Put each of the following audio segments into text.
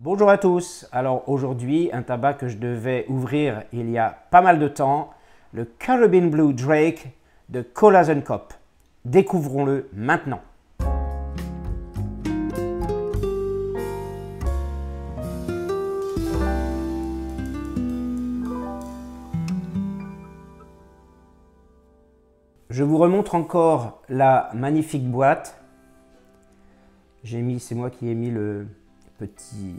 Bonjour à tous, alors aujourd'hui un tabac que je devais ouvrir il y a pas mal de temps, le Caribbean Blue Drake de Colas & Cop. Découvrons-le maintenant. Je vous remontre encore la magnifique boîte. C'est moi qui ai mis le petit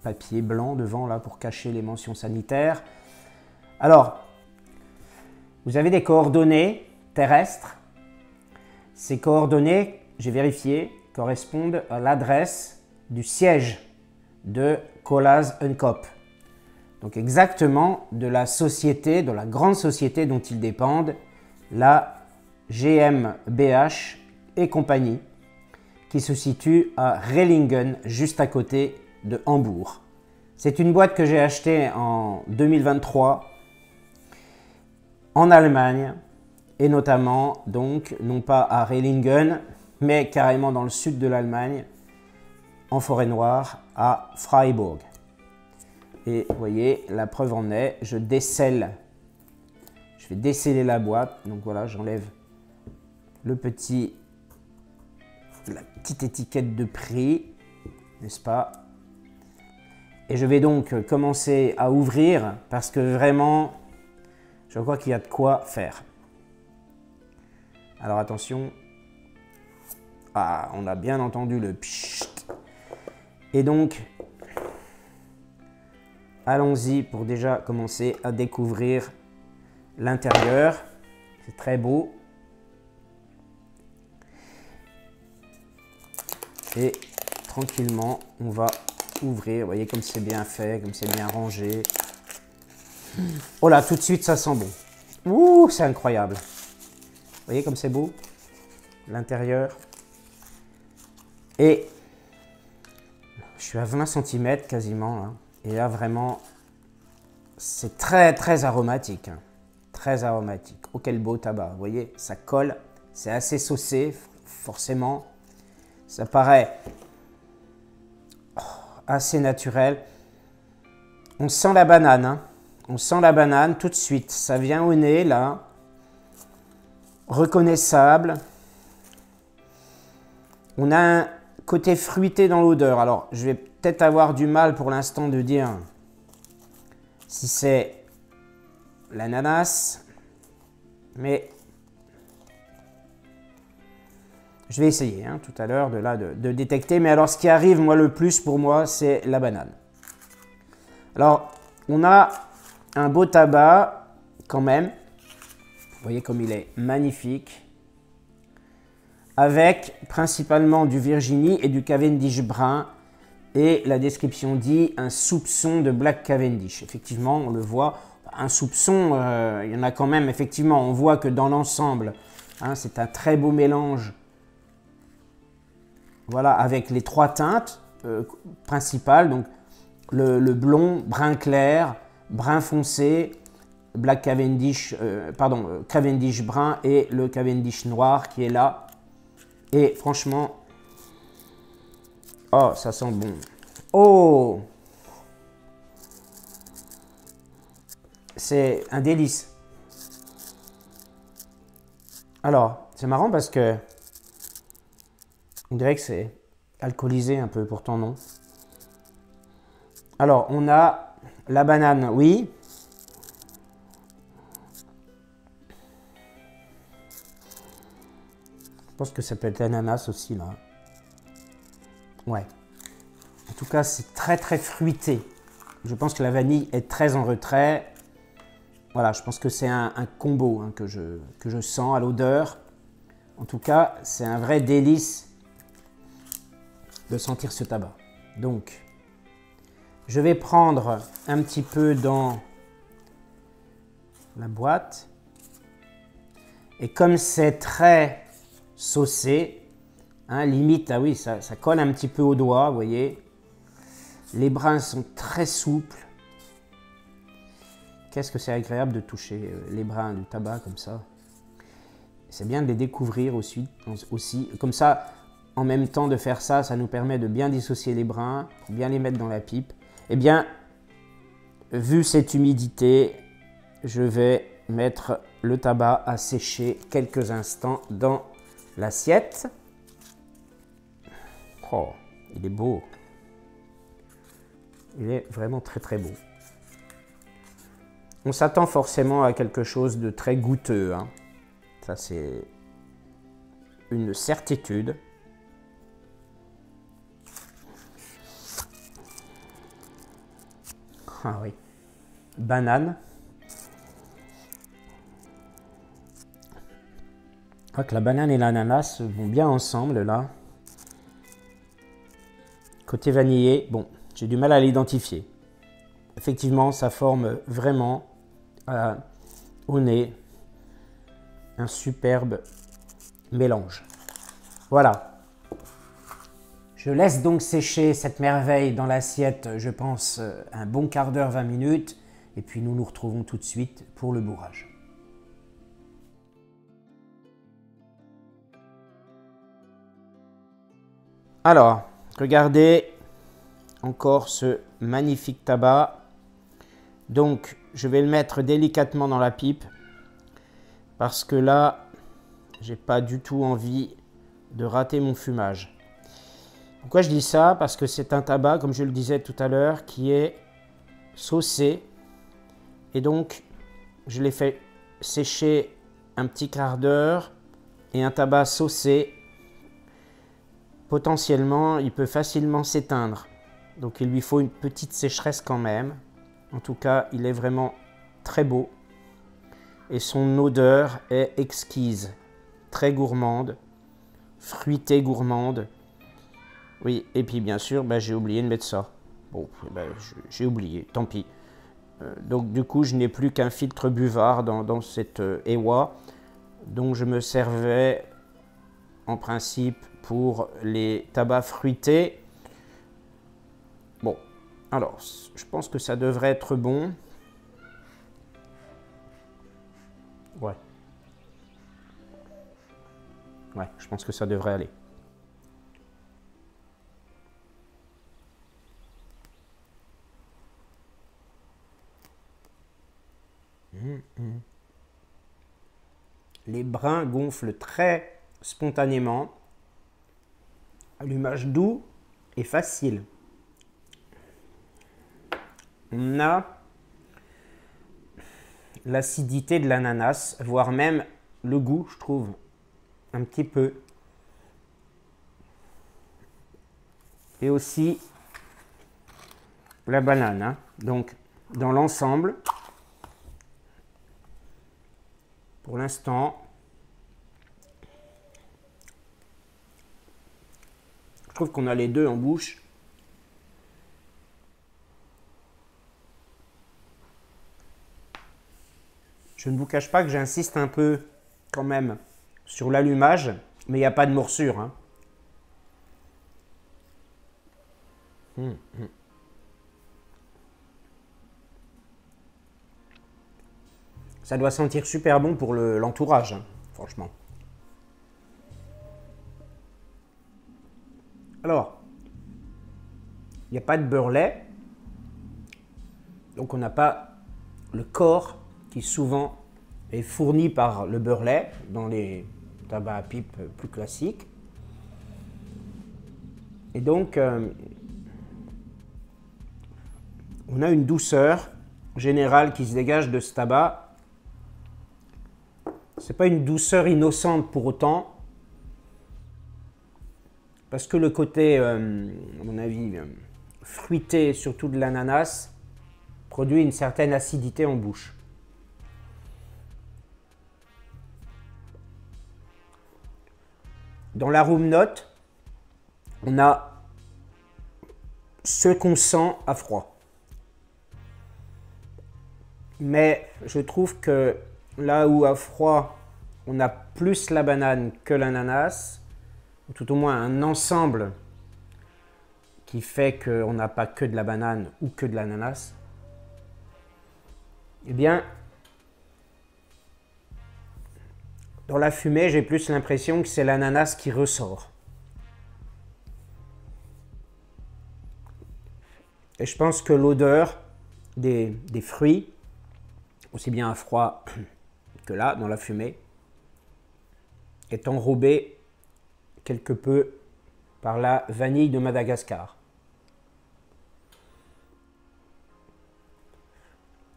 papier blanc devant là pour cacher les mentions sanitaires. Alors, vous avez des coordonnées terrestres. Ces coordonnées, j'ai vérifié, correspondent à l'adresse du siège de Colas & Cop. Donc exactement de la société, de la grande société dont ils dépendent, la GmbH et compagnie, qui se situe à Rehlingen, juste à côté de Hambourg. C'est une boîte que j'ai achetée en 2023 en Allemagne, et notamment, donc, non pas à Rehlingen, mais carrément dans le sud de l'Allemagne, en Forêt-Noire, à Freiburg. Et vous voyez, la preuve en est, je décèle. Je vais déceler la boîte, donc voilà, j'enlève la petite étiquette de prix, n'est-ce pas? Et je vais donc commencer à ouvrir parce que vraiment, je crois qu'il y a de quoi faire. Alors attention. Ah, on a bien entendu le pchit. Et donc, allons-y pour déjà commencer à découvrir l'intérieur. C'est très beau. Et tranquillement, on va ouvrir. Vous voyez comme c'est bien fait, comme c'est bien rangé. Oh là, tout de suite, ça sent bon. Ouh, c'est incroyable. Vous voyez comme c'est beau, l'intérieur. Et je suis à 20 cm quasiment. Hein. Et là, vraiment, c'est très, très aromatique. Hein. Très aromatique. Oh, quel beau tabac. Vous voyez, ça colle. C'est assez saucé, forcément. Ça paraît assez naturel. On sent la banane. Hein. On sent la banane tout de suite. Ça vient au nez, là. Reconnaissable. On a un côté fruité dans l'odeur. Alors, je vais peut-être avoir du mal pour l'instant de dire si c'est l'ananas. Mais je vais essayer hein, tout à l'heure de détecter. Mais alors, ce qui arrive, moi, le plus pour moi, c'est la banane. Alors, on a un beau tabac quand même. Vous voyez comme il est magnifique. Avec principalement du Virginie et du Cavendish brun. Et la description dit un soupçon de Black Cavendish. Effectivement, on le voit. Un soupçon, il y en a quand même. Effectivement, on voit que dans l'ensemble, hein, c'est un très beau mélange. Voilà, avec les trois teintes principales. Donc, le blond, brun clair, brun foncé, Black Cavendish, Cavendish brun et le Cavendish noir qui est là. Et franchement, oh, ça sent bon. Oh, c'est un délice. Alors, c'est marrant parce que on dirait que c'est alcoolisé un peu, pourtant non. Alors, on a la banane, oui. Je pense que ça peut être l'ananas aussi, là. Ouais. En tout cas, c'est très, très fruité. Je pense que la vanille est très en retrait. Voilà, je pense que c'est un combo hein, que je sens à l'odeur. En tout cas, c'est un vrai délice de sentir ce tabac. Donc, je vais prendre un petit peu dans la boîte. Et comme c'est très saucé, hein, limite, ah oui, ça colle un petit peu au doigt, vous voyez. Les brins sont très souples. Qu'est-ce que c'est agréable de toucher les brins du tabac comme ça. C'est bien de les découvrir aussi. Comme ça, en même temps de faire ça, ça nous permet de bien dissocier les brins, pour bien les mettre dans la pipe. Eh bien, vu cette humidité, je vais mettre le tabac à sécher quelques instants dans l'assiette. Oh, il est beau. Il est vraiment très très beau. On s'attend forcément à quelque chose de très goûteux, hein. Ça, c'est une certitude. Ah oui. Banane. Je crois que la banane et l'ananas vont bien ensemble, là. Côté vanillé, bon, j'ai du mal à l'identifier. Effectivement, ça forme vraiment au nez un superbe mélange. Voilà. Je laisse donc sécher cette merveille dans l'assiette, je pense, un bon quart d'heure, 20 minutes. Et puis nous nous retrouvons tout de suite pour le bourrage. Alors, regardez encore ce magnifique tabac. Donc, je vais le mettre délicatement dans la pipe parce que là, j'ai pas du tout envie de rater mon fumage. Pourquoi je dis ça? Parce que c'est un tabac, comme je le disais tout à l'heure, qui est saucé. Et donc, je l'ai fait sécher un petit quart d'heure. Et un tabac saucé, potentiellement, il peut facilement s'éteindre. Donc, il lui faut une petite sécheresse quand même. En tout cas, il est vraiment très beau. Et son odeur est exquise, très gourmande, fruitée gourmande. Oui, et puis bien sûr, j'ai oublié de mettre ça. Bon, j'ai oublié, tant pis. Donc du coup, je n'ai plus qu'un filtre buvard dans cette Ewa, dont je me servais en principe pour les tabacs fruités. Bon, alors, je pense que ça devrait être bon. Ouais. Ouais, je pense que ça devrait aller. Les brins gonflent très spontanément. Allumage doux et facile. On a l'acidité de l'ananas, voire même le goût, je trouve, un petit peu. Et aussi la banane, hein. Donc, dans l'ensemble, pour l'instant, je trouve qu'on a les deux en bouche. Je ne vous cache pas que j'insiste un peu quand même sur l'allumage, mais il n'y a pas de morsure, hein. Ça doit sentir super bon pour l'entourage, hein, franchement. Alors, il n'y a pas de beurre lait, donc on n'a pas le corps qui souvent est fourni par le beurre lait dans les tabacs à pipe plus classiques. Et donc, on a une douceur générale qui se dégage de ce tabac. C'est pas une douceur innocente pour autant, parce que le côté, à mon avis, fruité, surtout de l'ananas, produit une certaine acidité en bouche. Dans l'arôme note, on a ce qu'on sent à froid. Mais je trouve que là où à froid, on a plus la banane que l'ananas, ou tout au moins un ensemble qui fait qu'on n'a pas que de la banane ou que de l'ananas, eh bien, dans la fumée, j'ai plus l'impression que c'est l'ananas qui ressort. Et je pense que l'odeur des fruits, aussi bien à froid que là, dans la fumée, est enrobée quelque peu par la vanille de Madagascar.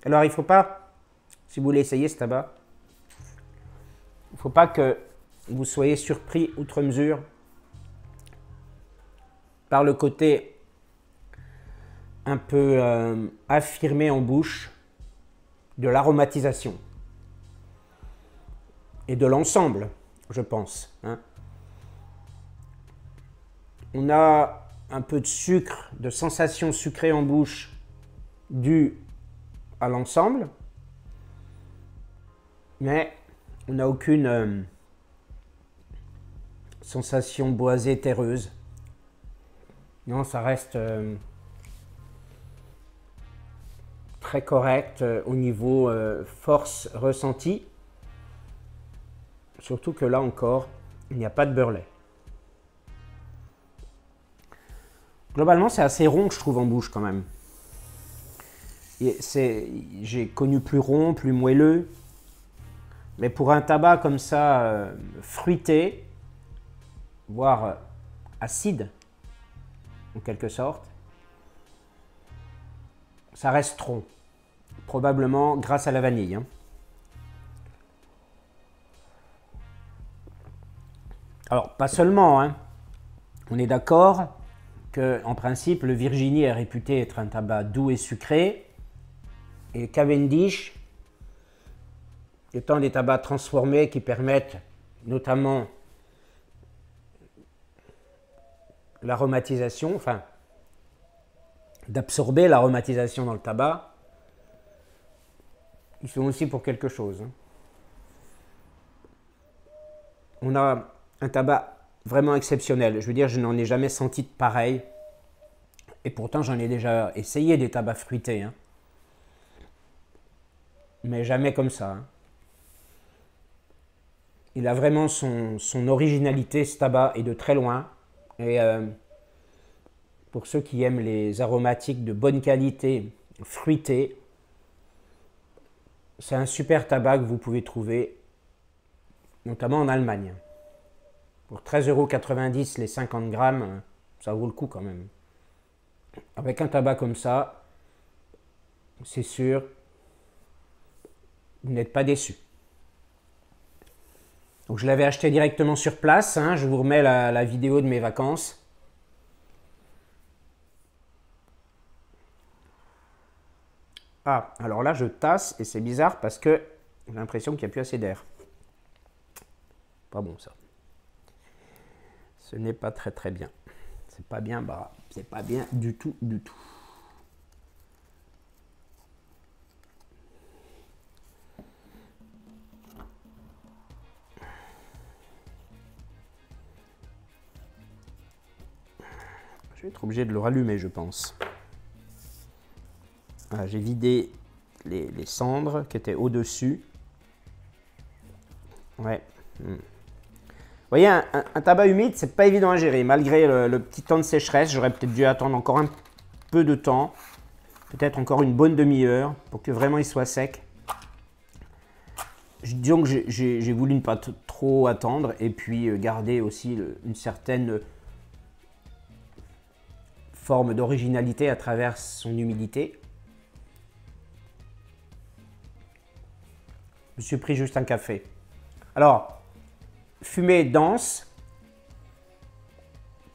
Alors il ne faut pas, si vous voulez essayer ce tabac, il ne faut pas que vous soyez surpris outre mesure par le côté un peu affirmé en bouche de l'aromatisation et de l'ensemble, je pense. Hein. On a un peu de sucre, de sensation sucrée en bouche due à l'ensemble, mais on n'a aucune sensation boisée terreuse. Non, ça reste très correct au niveau force ressentie. Surtout que là encore, il n'y a pas de beurre lait. Globalement, c'est assez rond, je trouve, en bouche quand même. J'ai connu plus rond, plus moelleux. Mais pour un tabac comme ça, fruité, voire acide, en quelque sorte, ça reste rond. Probablement grâce à la vanille. Hein. Alors, pas seulement. Hein. On est d'accord qu'en principe, le Virginie est réputé être un tabac doux et sucré. Et Cavendish, étant des tabacs transformés qui permettent notamment l'aromatisation, enfin, d'absorber l'aromatisation dans le tabac, ils sont aussi pour quelque chose. Hein. On a un tabac vraiment exceptionnel. Je veux dire, je n'en ai jamais senti de pareil. Et pourtant, j'en ai déjà essayé des tabacs fruités. Hein. Mais jamais comme ça. Hein. Il a vraiment son originalité, ce tabac, et de très loin. Et pour ceux qui aiment les aromatiques de bonne qualité, fruités, c'est un super tabac que vous pouvez trouver, notamment en Allemagne. Pour 13,90 € les 50 grammes, ça vaut le coup quand même. Avec un tabac comme ça, c'est sûr, vous n'êtes pas déçus. Donc je l'avais acheté directement sur place, hein, je vous remets la vidéo de mes vacances. Ah, alors là je tasse et c'est bizarre parce que j'ai l'impression qu'il n'y a plus assez d'air. Pas bon ça. Ce n'est pas très très bien. C'est pas bien, bah, c'est pas bien du tout, du tout. Je vais être obligé de le rallumer, je pense. Voilà, j'ai vidé les cendres qui étaient au-dessus. Ouais. Vous voyez, un tabac humide, c'est pas évident à gérer. Malgré le petit temps de sécheresse, j'aurais peut-être dû attendre encore un peu de temps. Peut-être encore une bonne demi-heure pour que vraiment il soit sec. Disons que j'ai voulu ne pas trop attendre et puis garder aussi une certaine forme d'originalité à travers son humidité. Je me suis pris juste un café. Alors, fumée dense,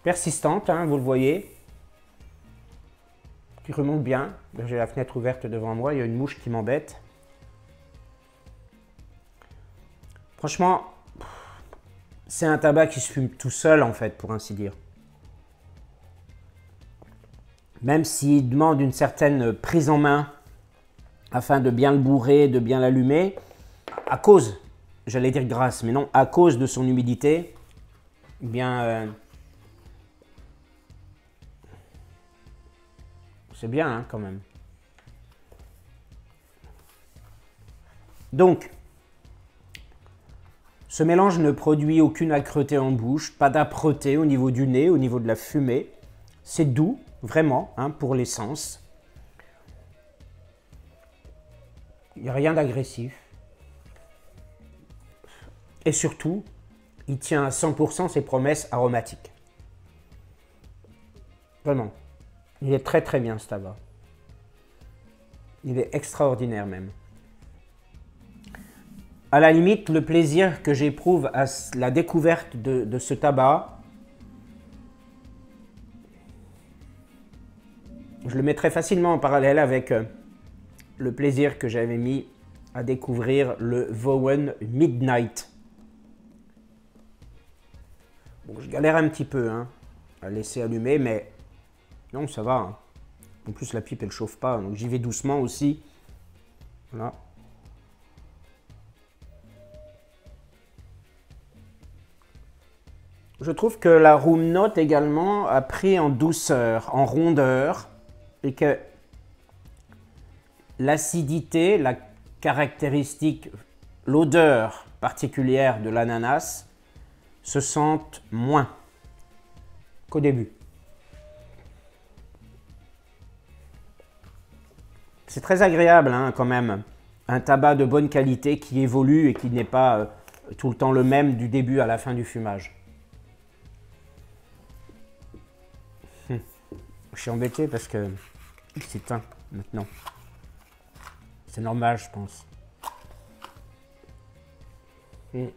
persistante, hein, vous le voyez, qui remonte bien. J'ai la fenêtre ouverte devant moi, il y a une mouche qui m'embête. Franchement, c'est un tabac qui se fume tout seul en fait, pour ainsi dire. Même s'il demande une certaine prise en main afin de bien le bourrer, de bien l'allumer, à cause, j'allais dire grâce, mais non, à cause de son humidité, eh bien, c'est bien hein, quand même. Donc, ce mélange ne produit aucune âcreté en bouche, pas d'âpreté au niveau du nez, au niveau de la fumée. C'est doux, vraiment, hein, pour l'essence. Il n'y a rien d'agressif. Et surtout, il tient à 100% ses promesses aromatiques. Vraiment. Il est très très bien ce tabac. Il est extraordinaire même. À la limite, le plaisir que j'éprouve à la découverte de ce tabac, je le mettrais facilement en parallèle avec le plaisir que j'avais mis à découvrir le Vowen Midnight. Bon, je galère un petit peu hein, à laisser allumer, mais non, ça va. Hein. En plus, la pipe, elle chauffe pas, donc j'y vais doucement aussi. Voilà. Je trouve que la room note également a pris en douceur, en rondeur, et que l'acidité, la caractéristique, l'odeur particulière de l'ananas se sentent moins qu'au début. C'est très agréable hein, quand même, un tabac de bonne qualité qui évolue et qui n'est pas tout le temps le même du début à la fin du fumage. Je suis embêté parce que il s'éteint maintenant. C'est normal, je pense. Ouais,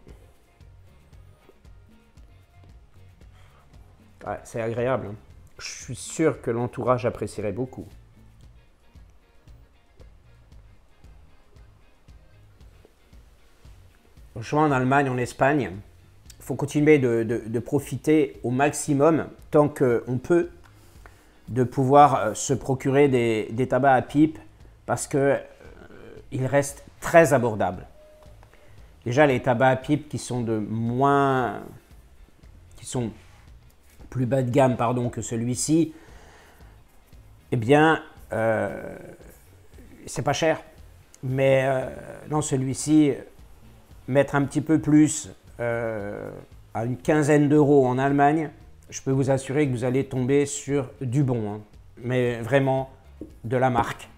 c'est agréable. Hein. Je suis sûr que l'entourage apprécierait beaucoup. Franchement, en Allemagne, en Espagne, il faut continuer de profiter au maximum, tant qu'on peut, de pouvoir se procurer des tabacs à pipe parce qu'ils restent très abordables. Déjà, les tabacs à pipe qui sont plus bas de gamme pardon, que celui-ci, eh bien, c'est pas cher. Mais dans celui-ci, mettre un petit peu plus à une quinzaine d'euros en Allemagne, je peux vous assurer que vous allez tomber sur du bon, hein, mais vraiment de la marque.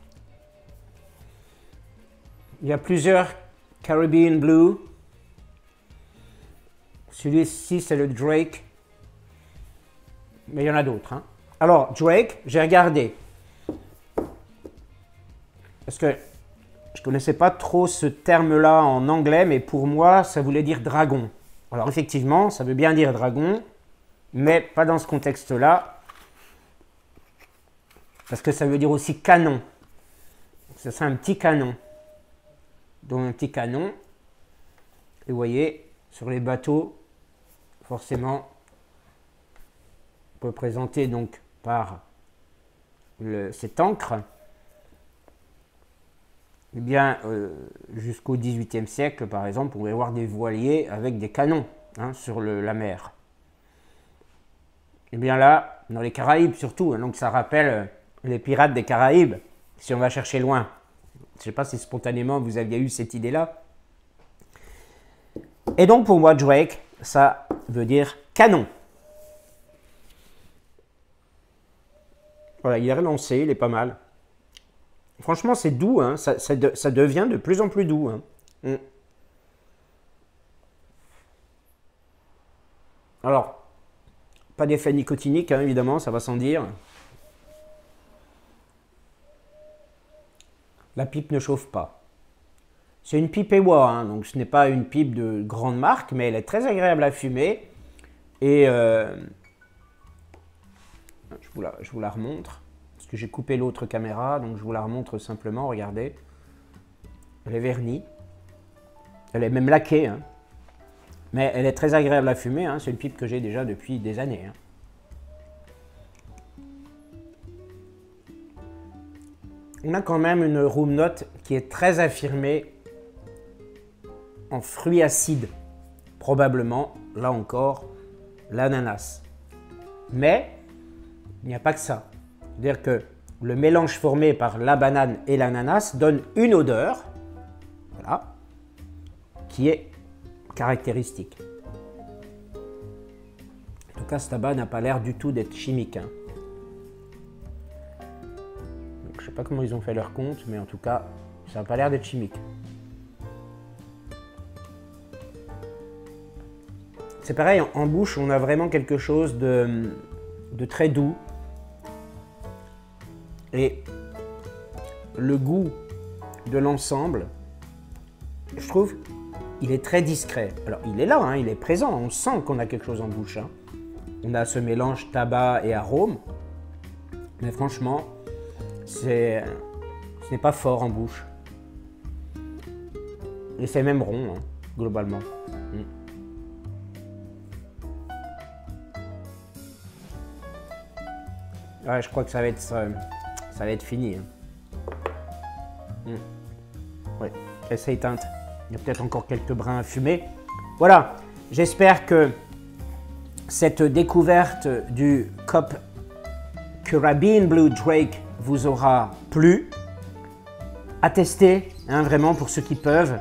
Il y a plusieurs Caribbean Blue. Celui-ci, c'est le Drake. Mais il y en a d'autres. Hein. Alors, Drake, j'ai regardé. Parce que je ne connaissais pas trop ce terme-là en anglais, mais pour moi, ça voulait dire dragon. Alors, effectivement, ça veut bien dire dragon, mais pas dans ce contexte-là. Parce que ça veut dire aussi canon. C'est un petit canon. Donc, un petit canon. Et vous voyez, sur les bateaux, forcément, représenté donc par cette encre, eh bien, jusqu'au XVIIIe siècle, par exemple, on pouvait voir des voiliers avec des canons hein, sur la mer. Eh bien là, dans les Caraïbes surtout, hein, donc ça rappelle les pirates des Caraïbes, si on va chercher loin. Je ne sais pas si spontanément vous aviez eu cette idée-là. Et donc pour moi, Drake, ça veut dire canon. Voilà, il est relancé, il est pas mal. Franchement, c'est doux, hein, ça devient de plus en plus doux. Hein. Alors, pas d'effet nicotinique, hein, évidemment, ça va sans dire. La pipe ne chauffe pas. C'est une pipe Ewa, hein, donc ce n'est pas une pipe de grande marque, mais elle est très agréable à fumer. Et je vous la remontre, parce que j'ai coupé l'autre caméra, donc je vous la remontre simplement, regardez. Elle est vernie, elle est même laquée, hein. Mais elle est très agréable à fumer, hein. C'est une pipe que j'ai déjà depuis des années. Hein. On a quand même une room note qui est très affirmée en fruits acides, probablement, là encore, l'ananas. Mais il n'y a pas que ça. C'est-à-dire que le mélange formé par la banane et l'ananas donne une odeur, voilà, qui est caractéristique. En tout cas, ce tabac n'a pas l'air du tout d'être chimique. Hein. Je sais pas comment ils ont fait leur compte, mais en tout cas, ça n'a pas l'air d'être chimique. C'est pareil, en bouche, on a vraiment quelque chose de très doux. Et le goût de l'ensemble, je trouve, il est très discret. Alors, il est là, hein, il est présent, on sent qu'on a quelque chose en bouche. Hein. On a ce mélange tabac et arôme, mais franchement, ce n'est pas fort en bouche. Et c'est même rond, hein, globalement. Ouais, je crois que ça va être fini. Hein. Ouais, essaye teinte. Il y a peut-être encore quelques brins à fumer. Voilà, j'espère que cette découverte du Cop Caribbean Blue Drake vous aura plu. À tester, hein, vraiment pour ceux qui peuvent.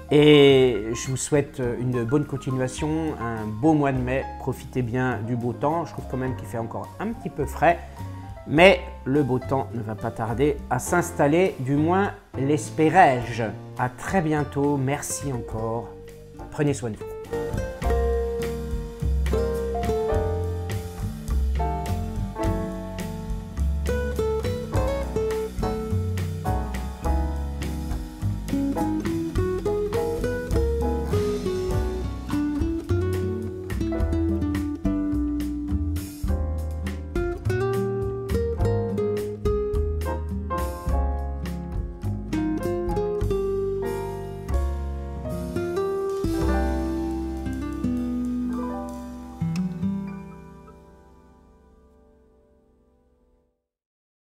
Et je vous souhaite une bonne continuation, un beau mois de mai. Profitez bien du beau temps. Je trouve quand même qu'il fait encore un petit peu frais. Mais le beau temps ne va pas tarder à s'installer, du moins l'espérais-je. À très bientôt. Merci encore. Prenez soin de vous.